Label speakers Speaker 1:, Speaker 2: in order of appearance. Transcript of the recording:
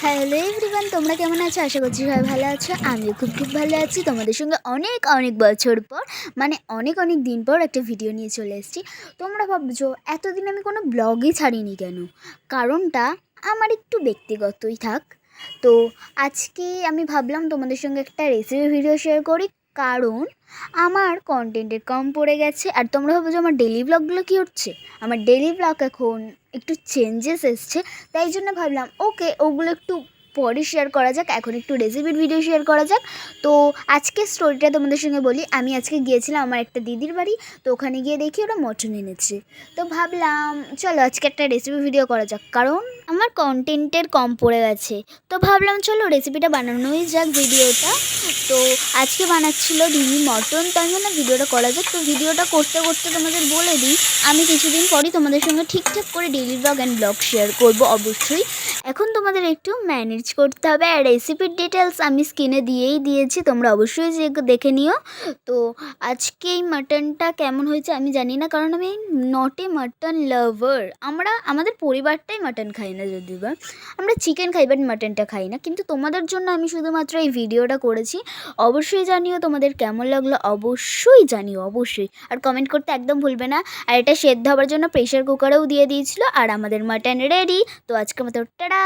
Speaker 1: Hello everyone, তোমরা কেমন আছো? আশা করছি সবাই ভালো আছো। আমিও খুব ভালো আছি। তোমাদের সঙ্গে অনেক অনেক বছর পর, মানে অনেক অনেক দিন পর একটা ভিডিও নিয়ে চলে এসেছি। তোমরা ভাবছো এতদিন আমি কোনো ব্লগই ছাড়িনি কেন? কারণটা আমার একটু ব্যক্তিগতই থাক। তো আজকে আমি ভাবলাম তোমাদের সঙ্গে একটা রেসিপি ভিডিও শেয়ার করি, কারণ আমার কন্টেন্টের কম পড়ে গেছে। আর তোমরা ভাবছো আমার ডেলি ব্লগগুলো কী হচ্ছে? আমার ডেলি ব্লগ এখন একটু চেঞ্জেস এসছে, তাই জন্য ভাবলাম ওকে ওগুলো একটু পরে শেয়ার করা যাক, এখন একটু রেসিপির ভিডিও শেয়ার করা যাক। তো আজকের স্টোরিটা তোমাদের সঙ্গে বলি। আমি আজকে গিয়েছিলাম আমার একটা দিদির বাড়ি, তো ওখানে গিয়ে দেখি ওরা মটন এনেছে। তো ভাবলাম চলো আজকে একটা রেসিপি ভিডিও করা যাক, কারণ আমার কন্টেন্টের কম পড়ে গেছে। তো ভাবলাম চলো রেসিপিটা বানানোই যাক, ভিডিওটা। তো আজকে বানাচ্ছিল দিদি মটন, তাই জন্য ভিডিওটা করা যাক। তো ভিডিওটা করতে করতে তোমাদের বলে দিই, আমি কিছুদিন পরই তোমাদের সঙ্গে ঠিকঠাক করে daily blog and blog share করব অবশ্যই। এখন তোমাদের একটু ম্যানেজ করতে হবে। আর রেসিপির ডিটেলস আমি স্ক্রিনে দিয়েই দিয়েছি, তোমরা অবশ্যই যে দেখে নিও। তো আজকে এই মাটনটা কেমন হয়েছে আমি জানি না, কারণ আমি নট এ মাটন লাভার। আমাদের পরিবারটাই মাটন খাই না, যদিও বা আমরা চিকেন খাই, বাট মাটনটা খাই না। কিন্তু তোমাদের জন্য আমি শুধুমাত্র এই ভিডিওটা করেছি। অবশ্যই জানিও তোমাদের কেমন লাগলো, অবশ্যই জানিও অবশ্যই। আর কমেন্ট করতে একদম ভুলবে না। আর এটা সেদ্ধ হওয়ার জন্য প্রেশার কুকারেও দিয়ে দিয়েছিল। আর আমাদের মাটন রেডি। তো আজকে মতো টাটা।